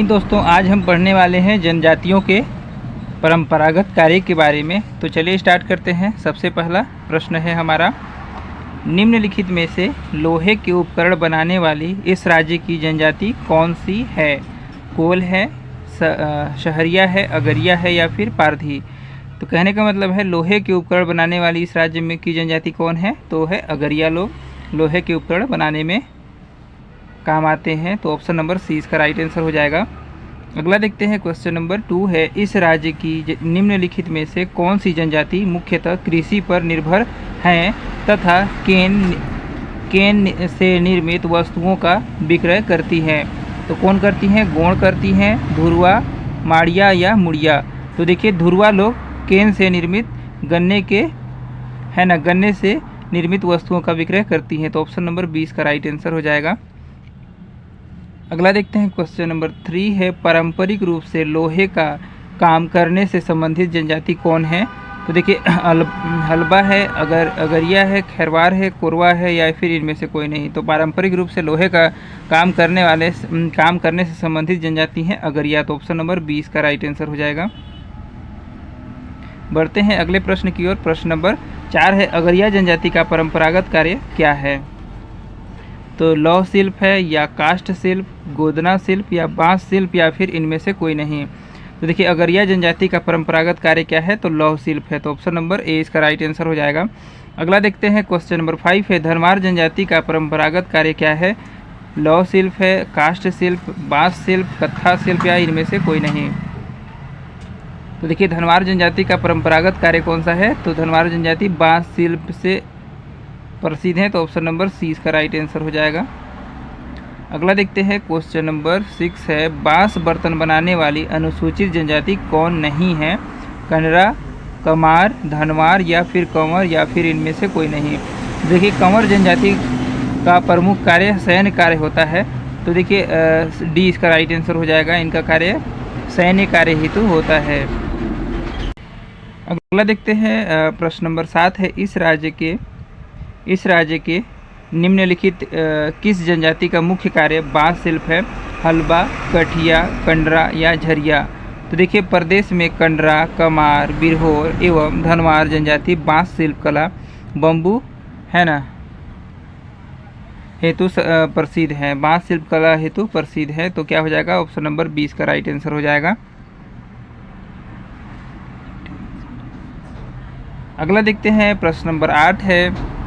दोस्तों, आज हम पढ़ने वाले हैं जनजातियों के परंपरागत कार्य के बारे में। तो चलिए स्टार्ट करते हैं। सबसे पहला प्रश्न है हमारा, निम्नलिखित में से लोहे के उपकरण बनाने वाली इस राज्य की जनजाति कौन सी है? कोल है, शहरिया है, अगरिया है या फिर पारधी? तो कहने का मतलब है लोहे के उपकरण बनाने वाली इस राज्य में की जनजाति कौन है? तो है अगरिया लोग। लोहे के उपकरण बनाने में काम आते हैं। तो ऑप्शन नंबर सी इसका राइट आंसर हो जाएगा। अगला देखते हैं, क्वेश्चन नंबर 2 है, इस राज्य की निम्नलिखित में से कौन सी जनजाति मुख्यतः कृषि पर निर्भर हैं तथा केन से निर्मित वस्तुओं का विक्रय करती है? तो कौन करती हैं? गोंड करती हैं, धुरवा, माड़िया या मुड़िया? तो देखिए, धुरवा लोग केन से निर्मित गन्ने से निर्मित वस्तुओं का विक्रय करती हैं। तो ऑप्शन नंबर 20 का राइट आंसर हो जाएगा। अगला देखते हैं, क्वेश्चन नंबर 3 है, पारंपरिक रूप से लोहे का काम करने से संबंधित जनजाति कौन है? तो देखिए, हलबा है, अगरिया है, खैरवार है, कोरवा है या फिर इनमें से कोई नहीं। तो पारंपरिक रूप से लोहे का काम करने से संबंधित जनजाति है अगरिया। तो ऑप्शन नंबर 20 का राइट आंसर हो जाएगा। बढ़ते हैं अगले प्रश्न की ओर। प्रश्न नंबर 4 है, अगरिया जनजाति का परंपरागत कार्य क्या है? तो लौह शिल्प है या काष्ठ शिल्प, गोदना शिल्प या बांस शिल्प या फिर इनमें से कोई नहीं? तो देखिए, अगरिया जनजाति का परंपरागत कार्य क्या है? तो लौह शिल्प है। तो ऑप्शन नंबर ए इसका राइट आंसर हो जाएगा। अगला देखते हैं, क्वेश्चन नंबर 5 है, धनवार जनजाति का परंपरागत कार्य क्या है? लौह शिल्प है, काष्ठ शिल्प, बांस शिल्प, कत्था शिल्प या इनमें से कोई नहीं? तो देखिए, धनवार जनजाति का परंपरागत कार्य कौन सा है? तो धनवार जनजाति बांस शिल्प से प्रसिद्ध है। तो ऑप्शन नंबर सी इसका राइट आंसर हो जाएगा। अगला देखते हैं, क्वेश्चन नंबर 6 है, बांस बर्तन बनाने वाली अनुसूचित जनजाति कौन नहीं है? कंडरा, कमार, धनवार या फिर कंवर या फिर इनमें से कोई नहीं? देखिए, कंवर जनजाति का प्रमुख कार्य सैन्य कार्य होता है। तो देखिए, डी इसका राइट आंसर हो जाएगा। इनका कार्य सैन्य कार्य हेतु होता है। अगला देखते हैं, प्रश्न नंबर 7 है, इस राज्य के निम्नलिखित किस जनजाति का मुख्य कार्य बांस शिल्प है? हलबा, कठिया, कंडरा या झरिया? तो देखिए, प्रदेश में कंडरा, कमार, बिरहोर एवं धनवार जनजाति बांस शिल्प कला, बम्बू है ना हेतु प्रसिद्ध है। बांस शिल्प कला हेतु प्रसिद्ध है। तो क्या हो जाएगा? ऑप्शन नंबर 20 का राइट आंसर हो जाएगा। अगला देखते हैं, प्रश्न नंबर 8 है,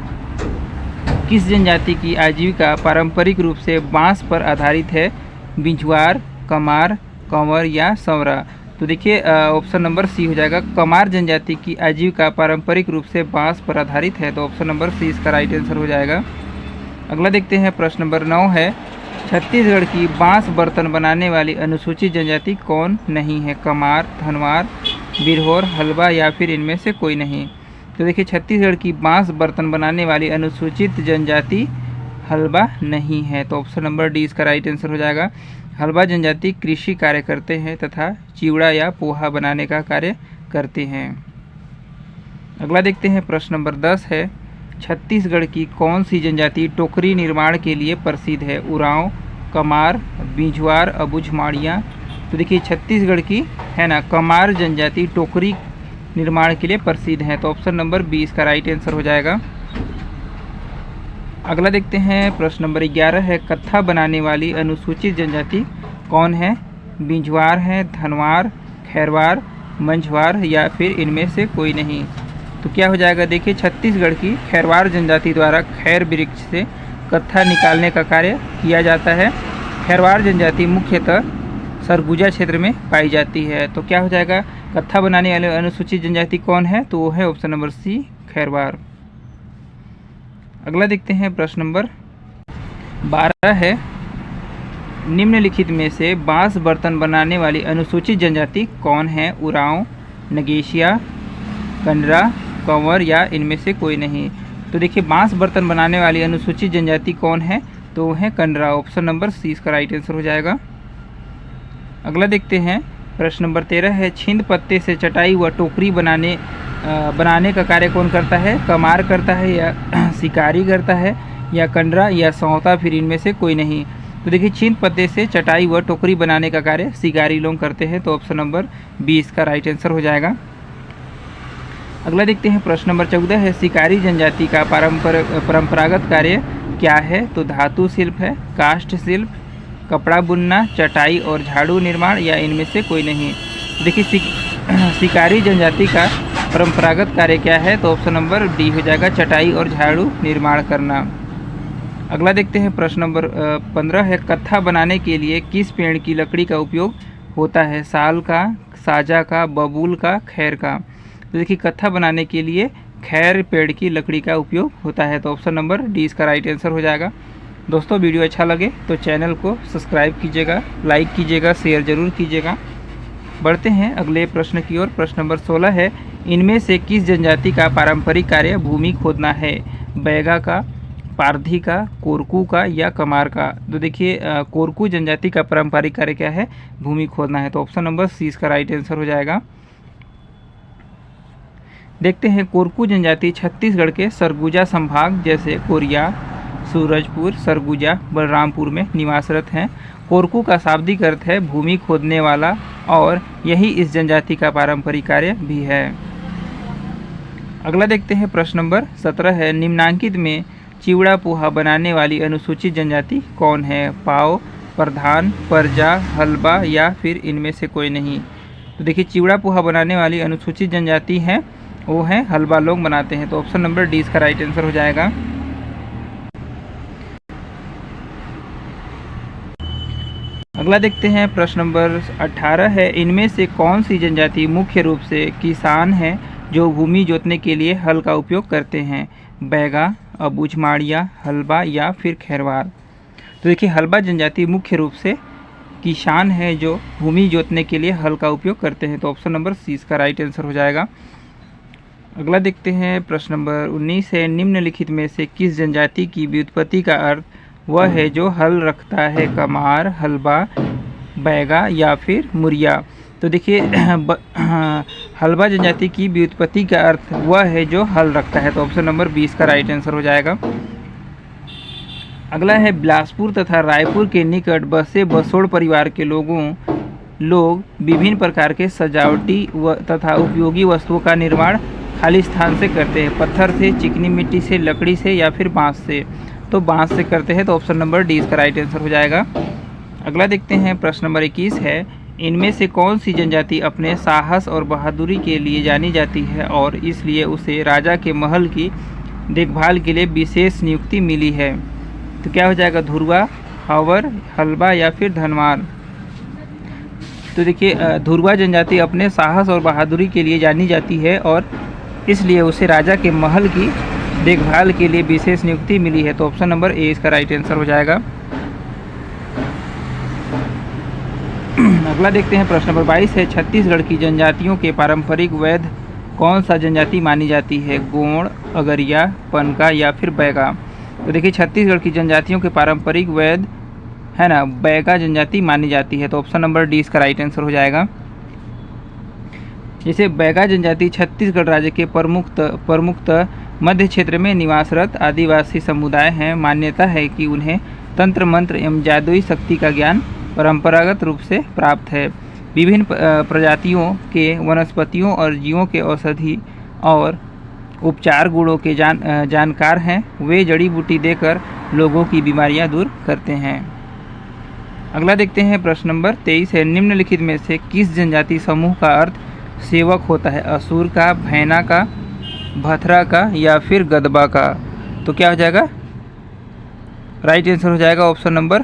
किस जनजाति की आजीविका पारंपरिक रूप से बांस पर आधारित है? बिंझवार, कमार, कंवर या संवरा? तो देखिए, ऑप्शन नंबर सी हो जाएगा। कमार जनजाति की आजीविका पारंपरिक रूप से बांस पर आधारित है। तो ऑप्शन नंबर सी इसका राइट आंसर हो जाएगा। अगला देखते हैं, प्रश्न नंबर 9 है, छत्तीसगढ़ की बांस बर्तन बनाने वाली अनुसूचित जनजाति कौन नहीं है? कमार, धनवार, बिरहोर, हलबा या फिर इनमें से कोई नहीं? तो देखिए, छत्तीसगढ़ की बांस बर्तन बनाने वाली अनुसूचित जनजाति हलबा नहीं है। तो ऑप्शन नंबर डी इसका राइट आंसर हो जाएगा। हलबा जनजाति कृषि कार्य करते हैं तथा चिवड़ा या पोहा बनाने का कार्य करते हैं। अगला देखते हैं, प्रश्न नंबर 10 है, छत्तीसगढ़ की कौन सी जनजाति टोकरी निर्माण के लिए प्रसिद्ध है? उरांव, कमार, बिंझवार, अबुझ, माड़िया? तो देखिए, छत्तीसगढ़ की है ना कमार जनजाति टोकरी निर्माण के लिए प्रसिद्ध है। तो ऑप्शन नंबर 20 का राइट आंसर हो जाएगा। अगला देखते हैं, प्रश्न नंबर 11 है, कत्था बनाने वाली अनुसूचित जनजाति कौन है? बिंझवार है, धनवार, खैरवार, मंझवार या फिर इनमें से कोई नहीं? तो क्या हो जाएगा? देखिए, छत्तीसगढ़ की खैरवार जनजाति द्वारा खैर वृक्ष से कत्था निकालने का कार्य किया जाता है। खैरवार जनजाति मुख्यतः सरगुजा क्षेत्र में पाई जाती है। तो क्या हो जाएगा? कत्था बनाने वाले अनुसूचित जनजाति कौन है? तो वो है ऑप्शन नंबर सी, खैरवार। अगला देखते हैं, प्रश्न नंबर 12 है, निम्नलिखित में से बांस बर्तन बनाने वाली अनुसूचित जनजाति कौन है? उरांव, नगेशिया, कंडरा, कंवर या इनमें से कोई नहीं? तो देखिए, बांस बर्तन बनाने वाली अनुसूचित जनजाति कौन है? तो वो है कंडरा। ऑप्शन नंबर सी इसका राइट आंसर हो जाएगा। अगला देखते हैं, प्रश्न नंबर 13 है, छिंद पत्ते से चटाई व टोकरी बनाने का कार्य कौन करता है? कमार करता है या शिकारी करता है या कंडरा या सौता फिर इनमें से कोई नहीं? तो देखिए छिंद पत्ते से चटाई व टोकरी बनाने का कार्य शिकारी लोग करते हैं, तो ऑप्शन नंबर 20 का राइट आंसर हो जाएगा। अगला देखते हैं प्रश्न नंबर 14 है, शिकारी जनजाति का परंपरागत कार्य क्या है? तो धातु शिल्प है, काष्ठ शिल्प, कपड़ा बुनना, चटाई और झाड़ू निर्माण, या इनमें से कोई नहीं। देखिए शिकारी जनजाति का परंपरागत कार्य क्या है? तो ऑप्शन नंबर डी हो जाएगा, चटाई और झाड़ू निर्माण करना। अगला देखते हैं प्रश्न नंबर 15 है, कत्था बनाने के लिए किस पेड़ की लकड़ी का उपयोग होता है? साल का, साजा का, बबूल का, खैर का। तो देखिए कत्था बनाने के लिए खैर पेड़ की लकड़ी का उपयोग होता है, तो ऑप्शन नंबर डी इसका राइट आंसर हो जाएगा। दोस्तों वीडियो अच्छा लगे तो चैनल को सब्सक्राइब कीजिएगा, लाइक कीजिएगा, शेयर जरूर कीजिएगा। बढ़ते हैं अगले प्रश्न की ओर। प्रश्न नंबर 16 है, इनमें से किस जनजाति का पारंपरिक कार्य भूमि खोदना है? बैगा का, पारधी का, कोरकू का, या कमार का। तो देखिए कोरकू जनजाति का पारंपरिक कार्य क्या है? भूमि खोदना है, तो ऑप्शन नंबर सी इसका राइट आंसर हो जाएगा। देखते हैं कोरकू जनजाति छत्तीसगढ़ के सरगुजा संभाग जैसे कोरिया, सूरजपुर, सरगुजा, बलरामपुर में निवासरत हैं। कोरकू का शाब्दिक अर्थ है भूमि खोदने वाला, और यही इस जनजाति का पारंपरिक कार्य भी है। अगला देखते हैं प्रश्न नंबर 17 है, निम्नांकित में चिवड़ा पोहा बनाने वाली अनुसूचित जनजाति कौन है? पाव, प्रधान, परजा, हलबा, या फिर इनमें से कोई नहीं। तो देखिए चिवड़ा पोहा बनाने वाली अनुसूचित जनजाति है वो है हलबा लोग बनाते हैं, तो ऑप्शन नंबर डी इसका राइट आंसर हो जाएगा। अगला देखते हैं प्रश्न नंबर 18 है, इनमें से कौन सी जनजाति मुख्य रूप से किसान है जो भूमि जोतने के लिए हल का उपयोग करते हैं? बैगा, अबूझमाड़िया, हलबा, या फिर खैरवार। तो देखिए हलबा जनजाति मुख्य रूप से किसान है जो भूमि जोतने के लिए हल का उपयोग करते हैं, तो ऑप्शन नंबर सी इसका राइट आंसर हो जाएगा। अगला देखते हैं प्रश्न नंबर 19 है, निम्नलिखित में से किस जनजाति की व्युत्पत्ति का अर्थ वह है जो हल रखता है? कमार, हलबा, बैगा, या फिर मुरिया। तो देखिए हलबा जनजाति की व्युत्पत्ति का अर्थ वह है जो हल रखता है, तो ऑप्शन नंबर 20 का राइट आंसर हो जाएगा। अगला है, बिलासपुर तथा रायपुर के निकट बसे बसोड़ परिवार के लोग विभिन्न प्रकार के सजावटी तथा उपयोगी वस्तुओं का निर्माण खाली स्थान से करते हैं। पत्थर से, चिकनी मिट्टी से, लकड़ी से, या फिर बांस से। तो बांस से करते हैं, तो ऑप्शन नंबर डी इसका राइट आंसर हो जाएगा। अगला देखते हैं प्रश्न नंबर 21 है, इनमें से कौन सी जनजाति अपने साहस और बहादुरी के लिए जानी जाती है और इसलिए उसे राजा के महल की देखभाल के लिए विशेष नियुक्ति मिली है? तो क्या हो जाएगा? धुरवा, हवर, हलबा, या फिर धनवार। तो देखिए धुरवा जनजाति अपने साहस और बहादुरी के लिए जानी जाती है और इसलिए उसे राजा के महल की देखभाल के लिए विशेष नियुक्ति मिली है, तो ऑप्शन नंबर ए इसका राइट आंसर हो जाएगा। अगला देखते हैं प्रश्न नंबर 22 है, छत्तीसगढ़ की जनजातियों के पारंपरिक वैध कौन सा जनजाति मानी जाती है? गोंड, अगरिया, पनका, या फिर बैगा। तो देखिए छत्तीसगढ़ की जनजातियों के पारंपरिक वैध है ना बैगा जनजाति मानी जाती है, तो ऑप्शन नंबर डी इसका राइट आंसर हो जाएगा। जैसे बैगा जनजाति छत्तीसगढ़ राज्य के प्रमुख मध्य क्षेत्र में निवासरत आदिवासी समुदाय हैं। मान्यता है कि उन्हें तंत्र मंत्र एवं जादुई शक्ति का ज्ञान परंपरागत रूप से प्राप्त है। विभिन्न प्रजातियों के वनस्पतियों और जीवों के औषधि और उपचार गुणों के जानकार हैं। वे जड़ी बूटी देकर लोगों की बीमारियां दूर करते हैं। अगला देखते हैं प्रश्न नंबर 23 है, निम्नलिखित में से किस जनजाति समूह का अर्थ सेवक होता है? असुर का, भैना का, भथरा का, या फिर गदबा का। तो क्या हो जाएगा? राइट आंसर हो जाएगा ऑप्शन नंबर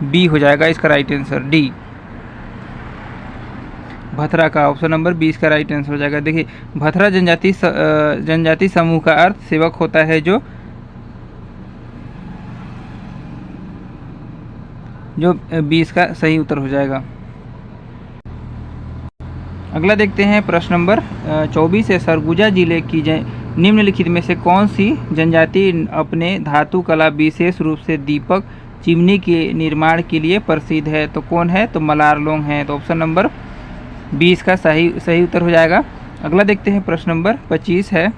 बी हो जाएगा इसका राइट आंसर, डी भथरा का। ऑप्शन नंबर 20 का राइट आंसर हो जाएगा। देखिए भथरा जनजाति समूह का अर्थ सेवक होता है जो 20 का सही उत्तर हो जाएगा। अगला देखते हैं प्रश्न नंबर 24 है, सरगुजा जिले की निम्नलिखित में से कौन सी जनजाति अपने धातु कला विशेष रूप से दीपक चिमनी के निर्माण के लिए प्रसिद्ध है? तो कौन है? तो मलार लोग हैं, तो ऑप्शन नंबर 20 का सही उत्तर हो जाएगा। अगला देखते हैं प्रश्न नंबर 25 है,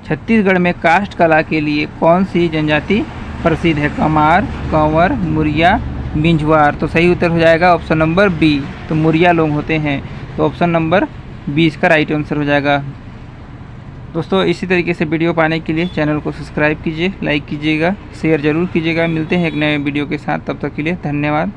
छत्तीसगढ़ में काष्ठ कला के लिए कौन सी जनजाति प्रसिद्ध है? कमार, कंवर, मुरिया, बिंझवार। तो सही उत्तर हो जाएगा ऑप्शन नंबर बी। तो मुरिया लोग होते हैं। तो ऑप्शन नंबर बी इसका राइट आंसर हो जाएगा। दोस्तों इसी तरीके से वीडियो पाने के लिए चैनल को सब्सक्राइब कीजिए, लाइक कीजिएगा, शेयर ज़रूर कीजिएगा। मिलते हैं एक नए वीडियो के साथ, तब तक के लिए धन्यवाद।